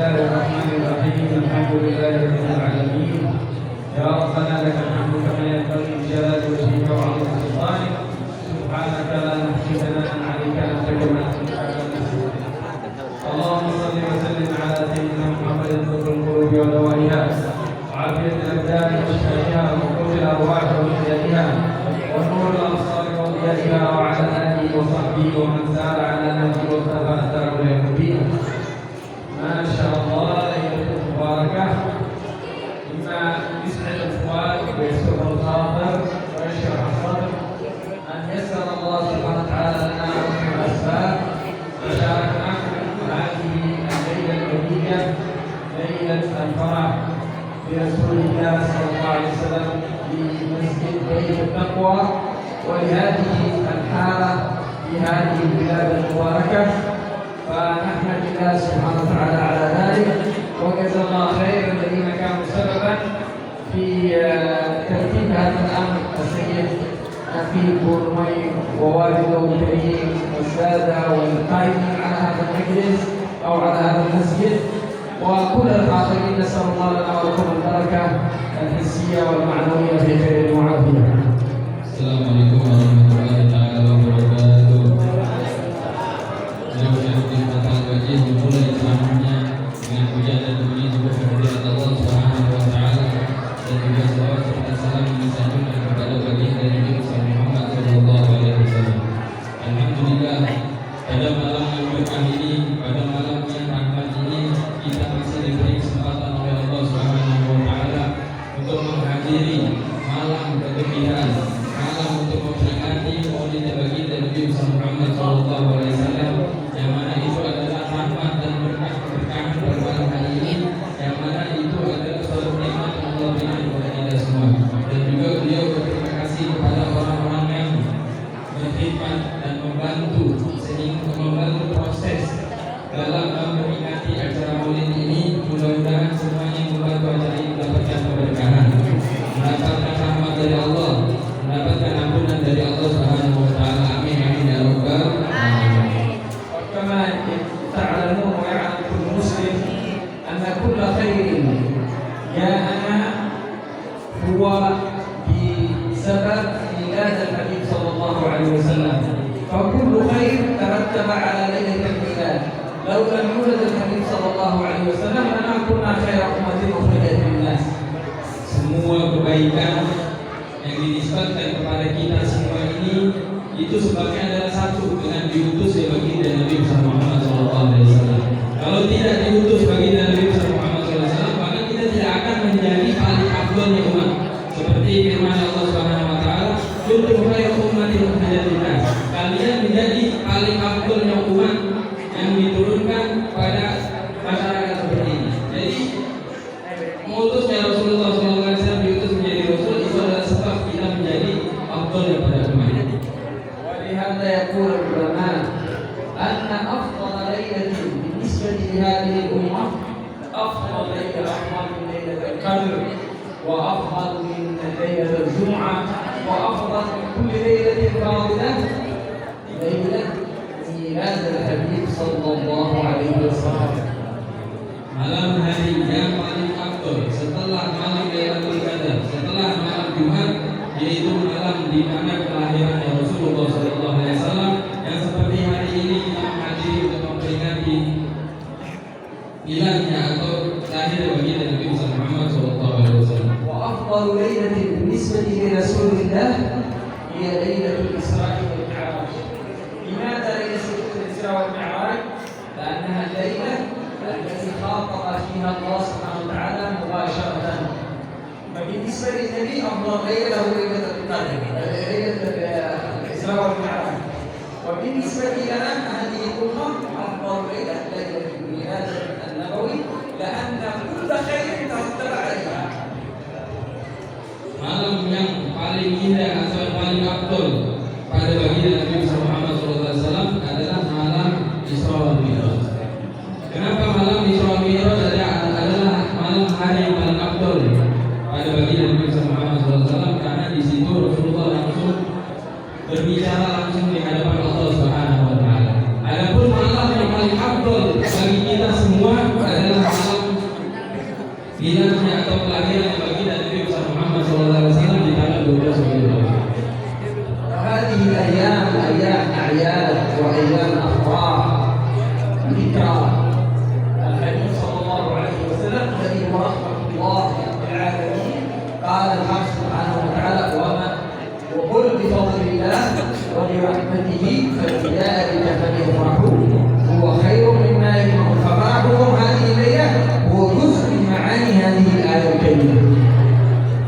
الله الرحمن الرحيم. الحمد لله رب العالمين. يا ربنا لك الحمد كما ينبغي لجلال وجهك وعظيم سلطانك. سبحانك لا نحصي ثناء عليك انت كما اثنيت على نفسك. اللهم صل وسلم على سيدنا محمد طب القلوب ودوائها وعافية الابدان وشفائها وقوت الارواح وحياتها ونور الابصار وضيائها وعلى اله وصحبه ومن سار على نهجه واقتفى اثره الى يوم الدين. ما شاء الله ليله مباركه مما يسعد الفؤاد ويسر الخاطر ويشرح الصدر ان يسر الله سبحانه وتعالى لنا من الاسباب وشاركناكم هذه الليله الجميله ليله الفرح برسول الله صلى الله عليه وسلم في مسجد بيت التقوى ولهذه الحاله في هذه البلاد المباركه. فنحمد الله سبحانه وتعالى على ذلك وجزا الله خير الذين كانوا سببا في ترتيب هذا الامر السيد نفيد بورمي ووالده الكريم والساده والقائمين على هذا المجلس او على هذا المسجد وكل الحاضرين. نسال الله لنا ولكم البركه الحسيه والمعنويه في خير وعافيه. السلام عليكم warahmatullahi taala wabarakatuh. Dimulai ceramahnya dengan pujian dan puji juga kehadirat Allah Subhanahu wa taala dan juga salawat serta salam yang disanjungkan kepada baginda Nabi Muhammad sallallahu alaihi wasallam. Alhamdulillah, pada malam yang berkah ini, pada malam yang rahmat ini, kita masih diberi kesempatan oleh Allah Subhanahu wa taala untuk menghadiri malam kegembiraan, malam untuk memperingati Maulid baginda Nabi Muhammad sallallahu alaihi wasallam, yang mana itu adalah rahmat dan berkah-berkahan pada malam hari ini, yang mana itu adalah suatu nikmat yang Allah berikan kepada kita semua. Dan juga beliau berterima kasih kepada orang-orang yang berkhidmat dan membantu sehingga membantu proses dalam memperingati acara Maulid ini. Mudah-mudahan semuanya yang membantu acara ini mendapatkan keberkahan, mendapatkan rahmat dari Allah, mendapatkan ampunan dari Allah Subhanahu wa taala. Amin amin ya rabbal alamin. كما تعلمون ويعلم كل مسلم أن كل خير جاءنا هو بسبب ميلاد الحبيب صلى الله عليه وسلم. فكل خير ترتب على ليلة الميلاد. لو لم يولد الحبيب صلى الله عليه وسلم لما كنا خير أمة أخرجت للناس. Semua kebaikan yang dinisbatkan kepada kita semua ini itu sebabnya adalah satu, dengan diutus ya baginda Nabi Muhammad SAW. Kalau tidak diutus baginda Nabi Muhammad SAW, maka kita tidak akan menjadi paling afdalnya umat. Seperti firman Allah Subhanahu wa taala, "Kuntum khairu ummatin ukhrijat lin-nas." Kalian menjadi paling afdalnya umat yang diturunkan pada masyarakat seperti ini. Jadi mengutusnya Rasulullah SAW diutus menjadi Rasul itu adalah sebab kita menjadi afdal daripada umat. ولهذا يقول العلماء أن أفضل ليلة بالنسبة لهذه الأمة أفضل ليلة أفضل من ليلة القدر وأفضل من ليلة الجمعة وأفضل من كل ليلة فاضلة ليلة ميلاد الحبيب صلى الله عليه وسلم. Malam hari yang paling afdal setelah malam Lailatul Qadar, setelah malam Jumat, yaitu malam di mana kelahiran Rasulullah SAW, yang seperti hari ini kita menghadiri untuk memperingati miladnya atau lahir baginda Nabi Muhammad SAW. وأفضل ليلة بالنسبة لرسول الله هي ليلة الإسراء والمعراج. لماذا ليلة الإسراء والمعراج؟ لأنها الليلة التي خاطب فيها الله سبحانه وتعالى مباشرة. فبالنسبة للنبي أفضل ليلة هو ليلة القدر، ليلة الإسراء والمعراج. وبالنسبة لنا هذه الأمة أفضل ليلة ليلة الميلاد النبوي لأن كل خير ترتب عليها. Malam yang paling indah atau paling afdal pada baginda Nabi Muhammad SAW adalah malam Isra wal Mi'raj. Kenapa malam Isra wal Mi'raj adalah malam hari yang paling afdal pada baginda Nabi Muhammad SAW? Karena di situ Rasulullah langsung berbicara langsung di hadapan Allah Subhanahu wa taala. Adapun malam yang paling afdal bagi kita semua adalah وأيام أفراح ذكرى الحديث صلى الله عليه وسلم الذي هو رحمة الله للعالمين. قال الحق سبحانه وتعالى: وقل بفضل الله وبرحمته فبذلك فليفرحوا هو خير مما يجمعون. ففرحهم هذه الليلة هو جزء من معاني هذه الآية الكريمة.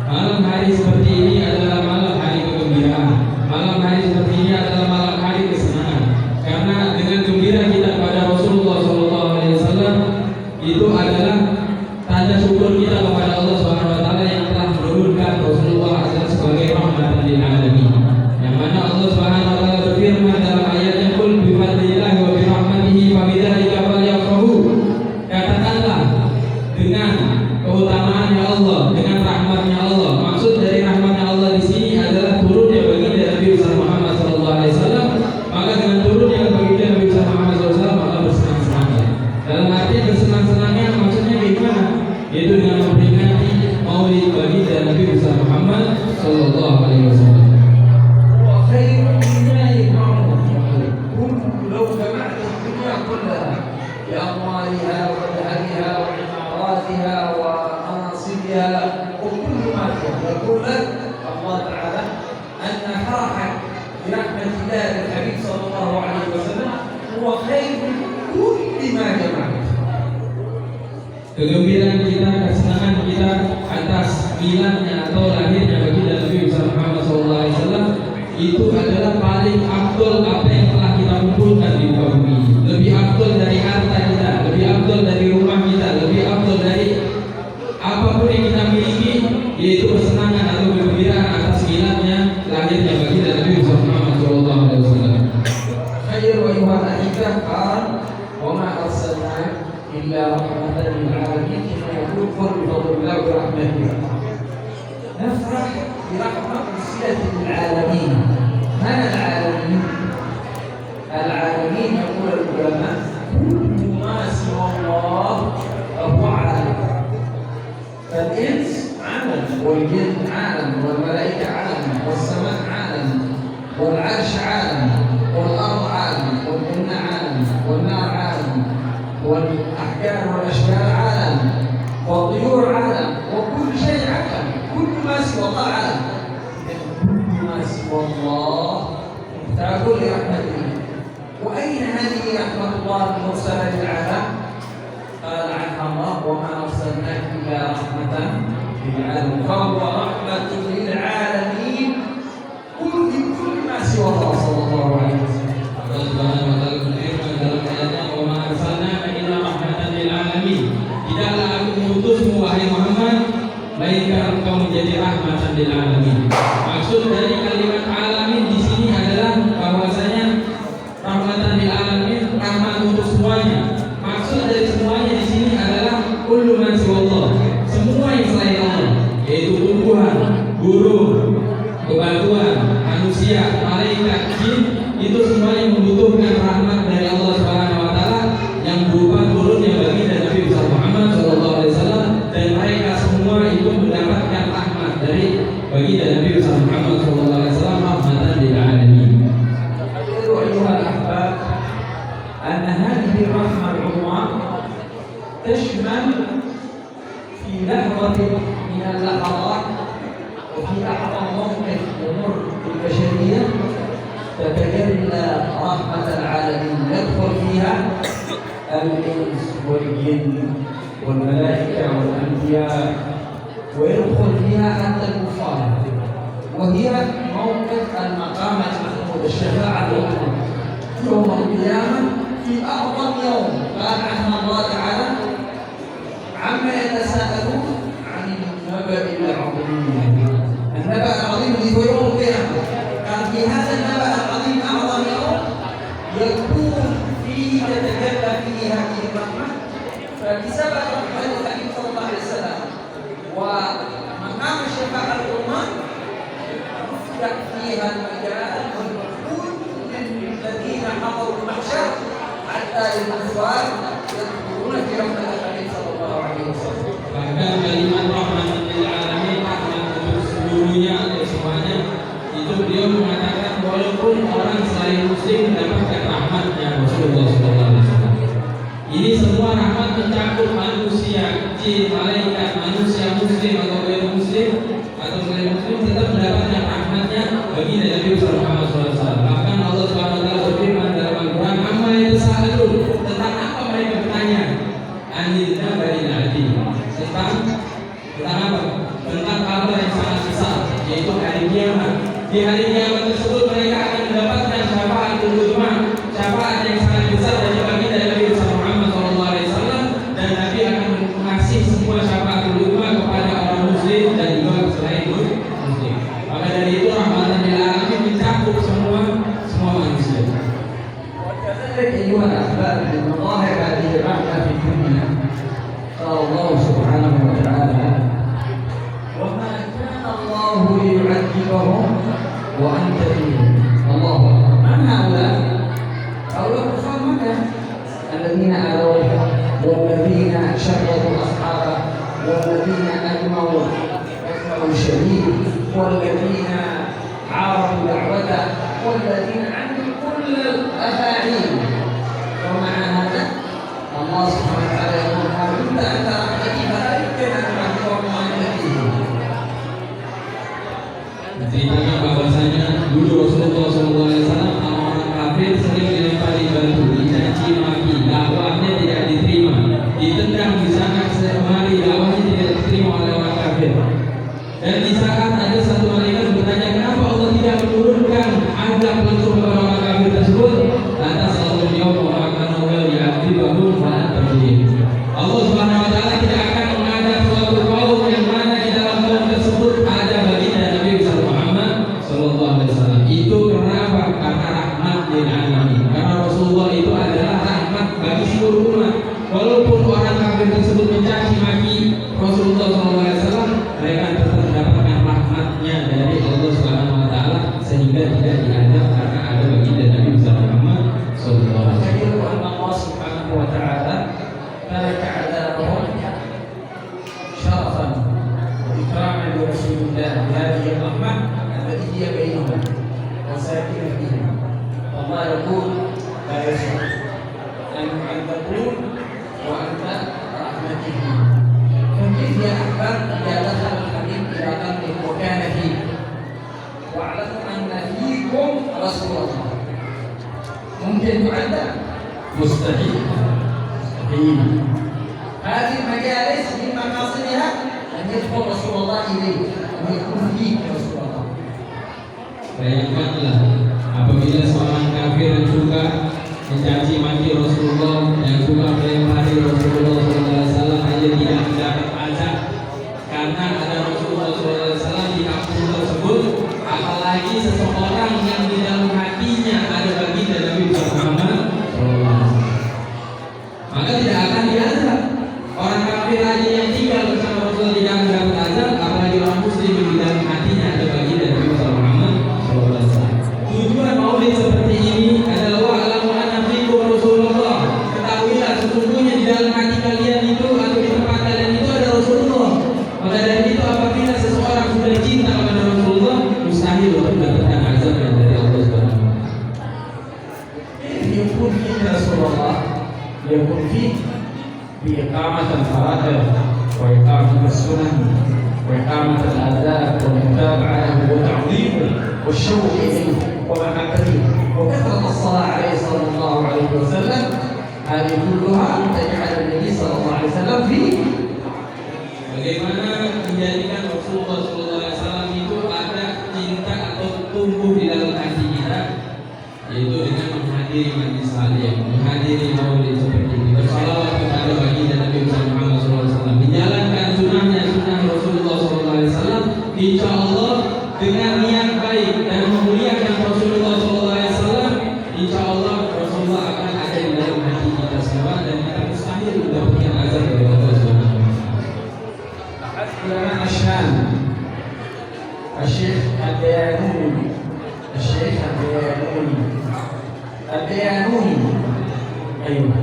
Malam hari seperti ini adalah malam hari kegembiraan. Malam hari seperti ini adalah malam hari kesenangan. Karena dengan gembira kita kepada Rasulullah SAW itu adalah tanda syukur kita kepada Allah Subhanahu Wa Taala yang telah menurunkan Rasulullah adalah sebagai rahmatan lil alamin. Yang mana Allah Subhanahu Wa Taala berfirman dalam ayatnya: "Qul bi fadlillahi wa bi rahmatihi fabidzalika falyafrahu." Katakanlah dengan keutamaannya Allah, dengan rahmatnya Allah. Maksud dari rahmatnya Allah di sini adalah turunnya baginda Nabi Muhammad SAW. Maka dengan turunnya baginda Nabi Muhammad SAW maka bersenang-senangnya. Dalam arti bersenang-senangnya maksudnya bagaimana? Yaitu dengan memperingati Maulid baginda Nabi Muhammad SAW. لو جمعت الدنيا كلها بأموالها وذهبها وعماراتها ومناصبها وكل ما فيها، يقول لك الله تعالى أن فرحك برحمة الله للحبيب صلى الله عليه وسلم هو خير من كل ما جمعت. Kegembiraan kita, kesenangan kita atas miladnya atau lahirnya baginda Nabi Muhammad SAW itu adalah paling afdol apa yang telah kita kumpulkan di muka bumi. Lebih afdol dari harta kita, lebih afdol dari rumah kita, lebih afdol dari apapun yang kita miliki, yaitu kesenangan atau kegembiraan atas miladnya lahirnya baginda Nabi Muhammad SAW. خير أيها الأحبة قال: وما أرسلناك إلا رحمة للعالمين. كما يقول: قل بفضل الله ورحمته. نفرح برحمة صلة العالمين. من العالمين؟ العالمين يقول العلماء كل ما سوى الله فهو عالم. فالإنس عالم، والجن عالم، والملائكة عالم، والسماء عالم، والعرش عالم، والأرض عالم، والجنة عالم، والنار عالم، والأحجار والأشجار عالم، والطيور عالم، وكل شيء عالم. كل ما سوى الله عالم. كل ما سوى الله تقول لرحمته. وأين هذه رحمة الله المرسلة للعالم؟ قال عنها الله: وما أرسلناك إلا رحمة للعالمين. فهو رحمة للعالمين كل ما سوى الله صلى الله عليه وسلم. Allah Subhanahu Wa Taala berfirman dalam ayatnya: "Wa ma arsalnaka illa rahmatan lil alamin." Tidaklah aku mengutusmu wahai Muhammad melainkan engkau menjadi rahmatan lil alamin. Maksud dari kalimat alamin di sini adalah bahwasanya rahmatan lil alamin, rahmat untuk semuanya. Maksud dari semuanya di sini adalah kullu man siwallah, semua yang selain Allah, yaitu tumbuhan, burung, bebatuan, manusia, malaikat, jin, itu semuanya membutuhkan rahmat dari Allah Subhanahu Wa Taala yang berupa turunnya baginda Nabi Muhammad SAW, dan mereka semua itu mendapatkan rahmat dari baginda Nabi Muhammad SAW, rahmatan lil alamin. أيها الأحباب، أن هذه الرحمة العظمى تشمل في لحظة من اللحظات وفي أعظم موقف يمر بالبشرية تتجلى رحمة العالمين، يدخل فيها الإنس والجن والملائكة والأنبياء، ويدخل فيها حتى الكفار، وهي موقف المقام المحمود، الشفاعة العظمى يوم القيامة في أعظم يوم. قال عنها الله تعالى: عما يتساءلون عن النبأ العظيم. النبأ العظيم اللي هو يوم القيامة. كان في هذا النبأ العظيم أعظم يوم يكون فيه تتجلى فيه هذه الرحمة. فبسبب رحمة النبي صلى الله عليه وسلم ومقام الشفاعة العظمى يفتح فيها المجال والدخول للذين حضروا المحشر حتى الكفار يدخلون في رحمة النبي صلى الله عليه وسلم. Bahkan kalimat rahmatan lil alamin, rahmat untuk seluruhnya atau semuanya, itu beliau mengatakan walaupun orang selain muslim mendapatkan rahmat Ini semua rahmat mencakup manusia, jin, malaikat, manusia muslim atau ghairi muslim tetap mendapatkan rahmatnya bagi Nabi Muhammad SAW. Bahkan Allah Subhanahu Wa Taala berfirman dalam Al-Quran, "Amma yatasaalun," tentang apa mereka bertanya? Anil nabail adzim, tentang apa? Tentang kabar yang sangat besar, yaitu hari kiamat. Di hari kiamat tersebut mereka akan mendapatkan syafaatul uzma, syafaat yang sangat besar dari baginda Nabi Muhammad SAW, dan Nabi akan mengasih semua syafaatul uzma kepada orang muslim dan juga selain muslim. Maka dari itu rahmatan lil alamin mencakup semua manusia. وكذلك أيها الأحباب من مظاهر هذه الرحمة في الدنيا قال الله سبحانه وتعالى: وما كان الله ليعذبهم وأنت فيهم. الله أكبر. من هؤلاء؟ هؤلاء كفار مكة الذين آذوه والذين شردوا أصحابه والذين أجمعوا الشديد والذين عارضوا دعوته والذين عملوا كل الأفاعيل. ومع هذا الله سبحانه وتعالى يقول: ما كنت أنت رحمتي فلا يمكن أن أعذبهم وأنت فيهم. Diceritakan bahwasanya dulu Rasulullah SAW orang-orang kafir sering dilempari batu, dicaci maki, dakwahnya tidak diterima, ditendang di sana kemari, dakwahnya tidak diterima oleh orang kafir. Dan di saat ada satu malaikat bertanya, kenapa Allah tidak menurunkan azab langsung kepada orang kafir tersebut? Lantas Allah menjawab, maka Allah ya'adzibahum wa anta fihim. Allah Subhanahu Wa Taala tidak akan mengadab suatu kaum yang mana di dalam kaum tersebut ada baginda Nabi Muhammad SAW. Itu kenapa? Karena rahmat lil alamin. Karena Rasulullah itu adalah rahmat bagi seluruh umat. Walaupun orang kafir tersebut mencaci maki Rasulullah SAW, mereka tetap mendapatkan rahmatnya dari Allah Subhanahu Wa Taala sehingga tidak diadab karena ada baginda Nabi Muhammad SAW. فيجب أن الله سبحانه وتعالى ترك عذابهم شرفا وإكراما لرسول الله بهذه الرحمة التي هي بينهم وساكن فيهم. والله يقول: لا يصح أن يعذبون وأنت رحمته. فكيف يا أحباب إذا دخل الحبيب إلى قلبك وكان فيك واعلموا أن فيكم رسول الله، ممكن تعذب؟ مستحيل. هذه المجالس من مقاصدها أن يدخل رسول الله إليك ويكون فيك رسول الله. Bayangkanlah apabila seorang kafir juga mencaci maki Rasulullah yang juga melempari Rasulullah SAW hanya tidak mendapat azab karena ada Rasulullah SAW di kampung tersebut, apalagi seseorang yang di dalam hatinya ada baginda Nabi Muhammad SAW, maka tidak akan diazab. Orang kafir aja yang tinggal bersama Rasulullah tidak akan dapat azab, apalagi orang muslim yang di dalam hatinya ada baginda Nabi Muhammad SAW. Tujuan maulid seperti ini adalah wa'lamu anna fikum Rasulullah. Ketahuilah sesungguhnya di dalam hati kalian itu atau di tempat kalian itu ada Rasulullah. Maka dari itu apabila seseorang sudah cinta kepada Rasulullah, mustahil untuk mendapatkan azab yang dari Allah Subhanahu wa taala. يكون فيك رسول الله يكون فيك بإقامة الفرائض وإقامة السنن وإقامة الآداب والمتابعة وتعظيمه والشوق إليه ومحبته وكثرة الصلاة عليه صلى الله عليه وسلم. هذه كلها تجعل النبي صلى الله عليه وسلم فيه. Bagaimana menjadikan Rasulullah SAW itu ada cinta atau tumbuh di dalam hati kita, yaitu dengan menghadiri majlis taklim, menghadiri maulid seperti ini, bersalawat kepada baginda Nabi Muhammad SAW, menjalankan sunnah Rasulullah SAW. Insya Allah dengan niat baik dan memuliakan Rasulullah SAW, insya Allah Rasulullah akan ada di dalam hati kita semua dan kita mustahil mendapatkan azab dari Allah Subhanahu wa taala. علماء الشام الشيخ البيانوني أيوه،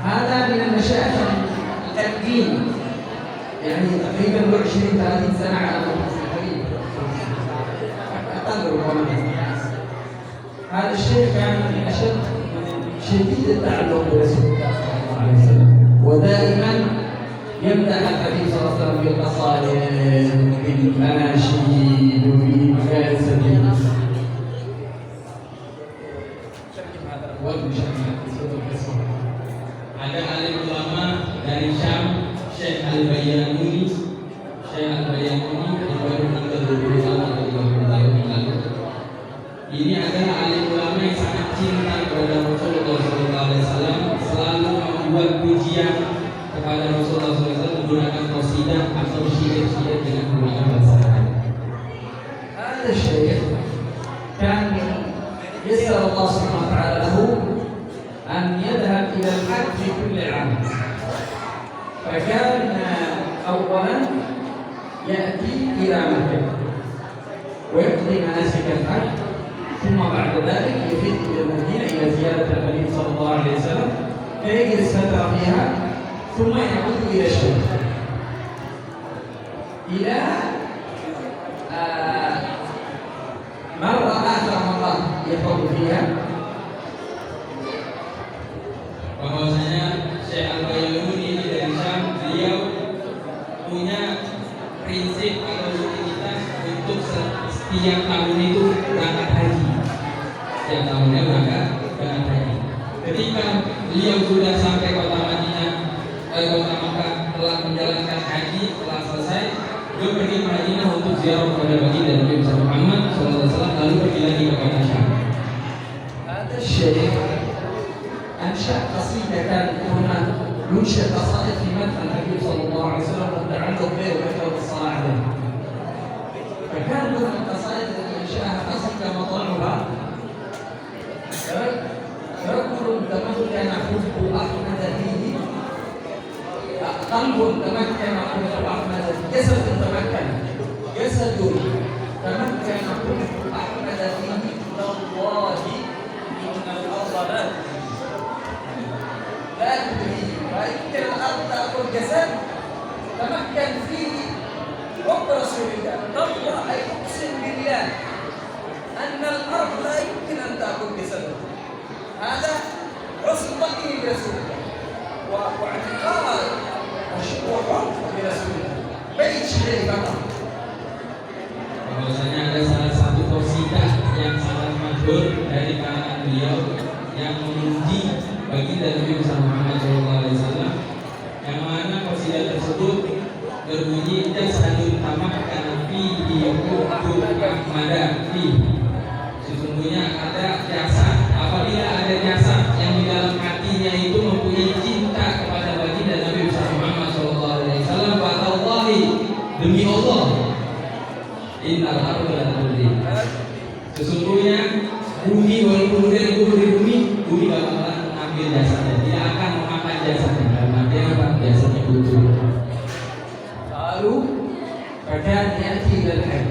هذا من المشايخ القديم، يعني تقريبا له 20-30 سنة على القريب. هذا الشيخ كان من أشد شديد التعلق برسول الله صلى الله عليه يمدح النبي صلى الله عليه وسلم بالقصائد بالأناشيد وبالفلسفة. Ada alim ulama dari Syam, Syekh Al-Bayanuni. Syekh Al-Bayanuni yang baru meninggal 20 tahun atau 30 tahun yang lalu. Ini adalah alim ulama yang sangat cinta kepada Rasulullah SAW, selalu membuat pujian kepada Rasulullah SAW menggunakan qasidah atau syair-syair dengan menggunakan bahasa Arab. هذا الشيخ كان يسأل الله سبحانه وتعالى له أن يذهب إلى الحج في كل عام، فكان أولا يأتي إلى مكة ويقضي مناسك الحج، ثم بعد ذلك يفيد إلى المدينة إلى زيارة النبي صلى الله عليه وسلم فيجلس فترة فيها ثم يعود إلى الشام إلى مرة آخر مرة يخوض فيها. Bahwasanya Syekh Al-Bayanuni ini dari Syam, beliau punya prinsip atau rutinitas untuk setiap tahun itu berangkat haji. Setiap tahunnya berangkat haji. Ketika beliau sudah sampai kota Madinah, kota Makkah, telah menjalankan haji, telah selesai, beliau pergi ke Madinah untuk ziarah kepada baginda Nabi Muhammad SAW, lalu pergi lagi ke kota Syam. هذا الشيخ أنشأ قصيدة كانت هنا ينشئ قصائد في مدح النبي صلى الله عليه وسلم والتعلق به وكثرة الصلاة عليه. فكان من القصائد التي أنشأها قصيدة مطلعها رجل تمكن حب أحمد فيه، قلب تمكن حب أحمد فيه، جسد تمكن حب أحمد فيه، والله إن الأرض لا تدري، فإن الأرض تأكل جسد تمكن فيه حب رسول الله. تالله أي أقسم بالله أن الأرض لا يمكن أن تأكل جسده. هذا حسن ظنه برسول الله واعتقاد وحب برسول الله. بيت شيء فقط. Bahwasanya ada salah satu qasidah yang sangat masyhur dari kalangan beliau yang memuji baginda Nabi Muhammad SAW, yang mana qasidah tersebut berbunyi jasadun tamakkan fihi hubbu Ahmad fihi. Sesungguhnya ada jasad, apabila ada jasad yang di dalam hatinya itu mempunyai cinta kepada baginda Nabi Muhammad SAW, wallahi, demi Allah, innal arda la tudri. Sesungguhnya bumi, walaupun udah dikubur di bumi bakalan mengambil jasadnya, tidak akan memakan jasadnya. Karena apa? Jasadnya butuh. Lalu فكان يأتي إلى الحج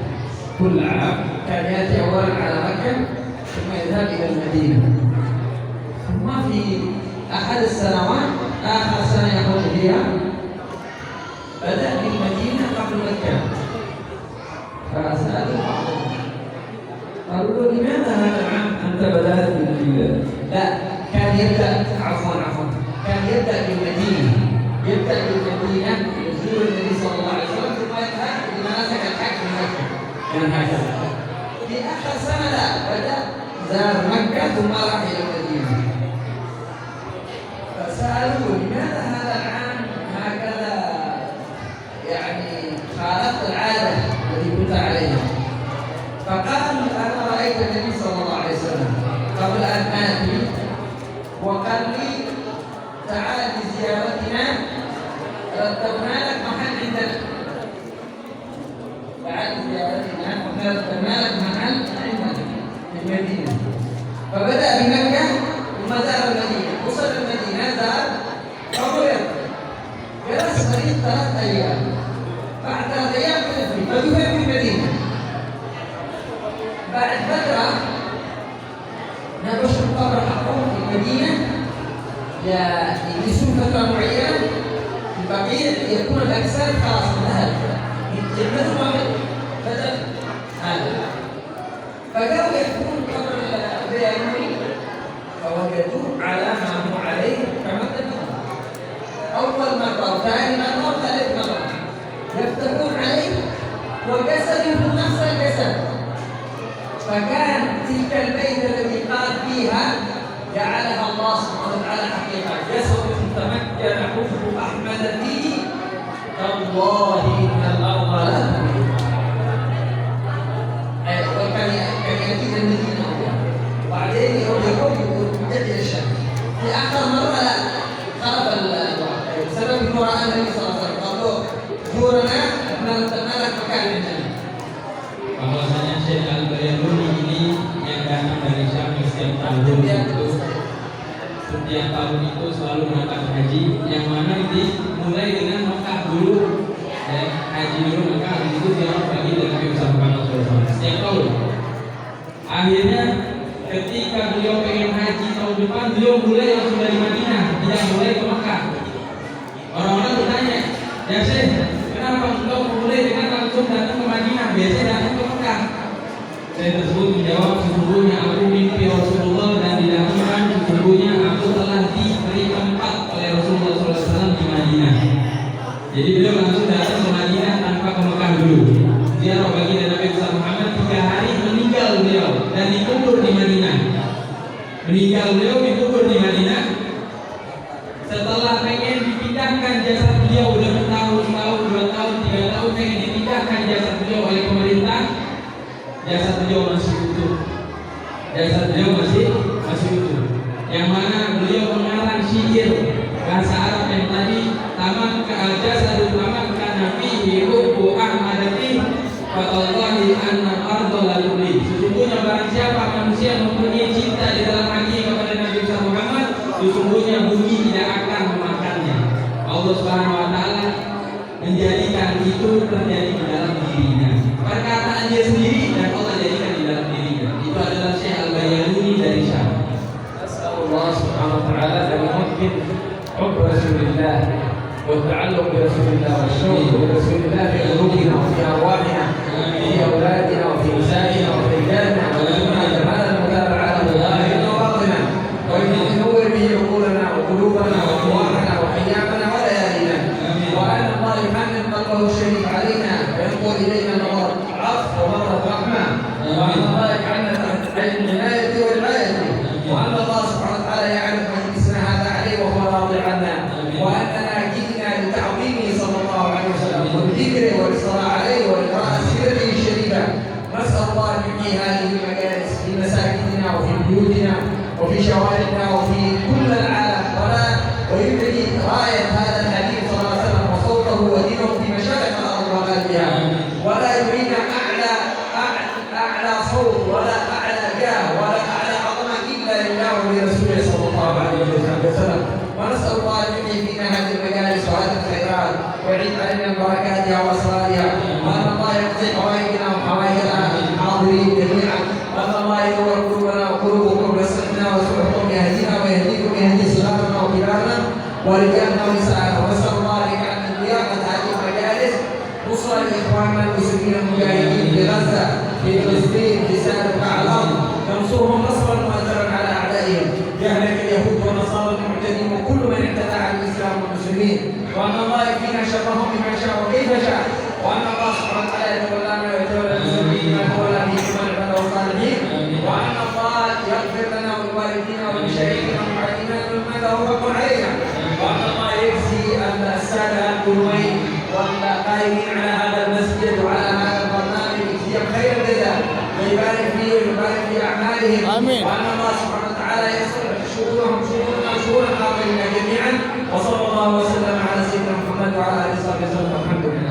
كل عام، كان يأتي أولا على مكة ثم يذهب إلى المدينة، ثم في أحد السنوات آخر سنة يقوم فيها بدأ بالمدينة قبل مكة. فسألوا بعضهم قالوا له لماذا هذا العام أنت بدأت بالمدينة؟ لا، كان يبدأ كان يبدأ بالمدينة، يزور النبي صلى الله عليه وسلم ثم يذهب لمناسك الحج في مكة. كان هكذا. في آخر سنة لا، بدأ زار مكة ثم راح إلى المدينة. فسألوا لماذا هذا العام هكذا يعني خالفت العادة التي كنت عليها؟ فقال أنا رأيت النبي صلى الله عليه وسلم قبل أن آتي وقال لي تعال لزيارتنا، رتبنا لك محل عندنا. تعال لزيارتنا رتبنا لك محل عندنا في المدينة. فبدأ بمكة ثم زار المدينة، وصل المدينة زار فمرض، جلس مريض 3 أيام. بعد 3 أيام فدفن في المدينة. بعد فترة نبشر القبر حقهم في المدينة يجلسون فترة معينة، في البقيع يكون الأجساد خلاص انتهت، يعملوا بدل هذا. فجاءوا يحكون قبر البياني فوجدوه على ما هو عليه كما تدعون. أول مرة وثاني مرة وثالث وجسد نفس الجسد. فكان تلك البيت التي قال فيها جعلها الله سبحانه وتعالى حقيقة جسد تمكن حب أحمد فيه تالله إن الأرض لا وكان يأتي المدينة وبعدين يحب يدعي الشام في آخر مرة خرب بسبب دعاء النبي صلى الله عليه وسلم قالوا زورنا ما لك مكان عندنا. Bahwasanya Syekh Al-Bayaluni ini yang datang dari Syam setiap tahun itu selalu berangkat haji, yang mana dimulai dengan Mekah dulu, haji dulu Mekah, habis itu dia bagi dan Nabi Muhammad SAW setiap tahun. Akhirnya ketika beliau pengen haji tahun depan, beliau mulai langsung dari Madinah, tidak mulai ke Mekah. Orang-orang bertanya, ya Syekh, kenapa engkau mulai dengan langsung datang ke Madinah, biasanya datang ke Mekah? Saya tersebut menjawab, sesungguhnya aku mimpi Rasulullah dan didahulukan, sesungguhnya aku telah diberi tempat oleh Rasulullah SAW di Madinah. Jadi beliau langsung datang ke Madinah tanpa ke Mekah dulu. Ziarah bagi Nabi Muhammad 3 hari meninggal beliau dan dikubur di Madinah. Meninggal beliau dikubur di Madinah. Setelah pengen dipindahkan jasad beliau udah bertahun-tahun, 2 tahun, 3 tahun pengen dipindahkan jasad beliau oleh pemerintah, jasad beliau masih utuh. Jasad beliau masih utuh. Yang mana beliau mengarang syair bahasa Arab yang tadi tamam al-jasadul tamam kana fihi hubbu ahmadati fatallahi anna al-ardha la tuli. Sesungguhnya barang siapa manusia mempunyai cinta di dalam hati kepada Nabi Muhammad, sesungguhnya bumi tidak akan memakannya. Allah Subhanahu wa taala menjadikan itu terjadi di dalam dirinya. Perkataan dia sendiri dan Allah jadikan di dalam dirinya. Itu adalah Syekh Al-Bayaluni dari Syam. Allah Subhanahu wa taala dan mungkin حب رسول الله والتعلق برسول الله والشوق برسول الله في قلوبنا وفي ارواحنا وفي اولادنا وفي نسائنا وفي رجالنا ولنا جمال المتابعه ظاهرا وباطنا وينور به عقولنا وقلوبنا وارواحنا وايامنا وليالينا وان الله يحنن قلبه الشريف علينا وينقل الينا نظر عطف ونظره رحمه وان الله يجعلنا تحت العنايه والرعايه وان الله سبحانه وتعالى يعلم مجلسنا هذا عليه وهو راضي عنا واننا جئنا لتعظيمه صلى الله عليه وسلم والذكر والاصرار عليه وقراءه سيرته الشريفه. نسال الله ان يحيي هذه المجالس في مساجدنا وفي بيوتنا وفي شوارعنا وفي كل العالم ويبقي رايه هذا الحديث صلى الله عليه وسلم وصوته ودينه في مشارق الارض ومغاربها ولا يرينا اعلى صوت ولا اعلى جاه ولا اعلى عظمه الا لله ولرسوله صلى الله عليه وسلم. ونسال الله ان يحيي فينا هذه المجالس وهذه الخيرات ويعيد علينا بركاتها واسرارها وان الله يقضي حوائجنا وحوائج الحاضرين جميعا وان الله ينور قلوبنا وقلوبكم ويصلحنا ويصلحكم يهدينا ويهديكم يهدي صغارنا وكبارنا ورجالنا ونساءنا. ونسال الله ان يجعل من ضيافه هذه المجالس نصره لاخواننا المسلمين المجاهدين في غزه في فلسطين في سائر بقاع الارض ننصرهم نصرا مؤثرا على اعدائهم جهلك اليهود والنصارى المعتدين وكل من اعتدى على الاسلام والمسلمين وان الله يكفينا شرهم بما شاء وكيف شاء وان الله سبحانه وتعالى يتولانا ويتولى المسلمين ما تولى به من عباده الصالحين وان الله يغفر لنا ولوالدينا ولمشايخنا ومعلمينا مما له حق علينا وان الله يجزي الساده الكلوين والقائمين على هذا المسجد وعلى هذا البرنامج يجزيهم خير الجزاء ويبارك فيه ويبارك في اعمالهم آمين. وان الله سبحانه وتعالى يصلح شؤونهم شؤوننا شؤون الحاضرين جميعا وصلى الله وسلم على سيدنا محمد وعلى اله وصحبه وسلم. الحمد لله.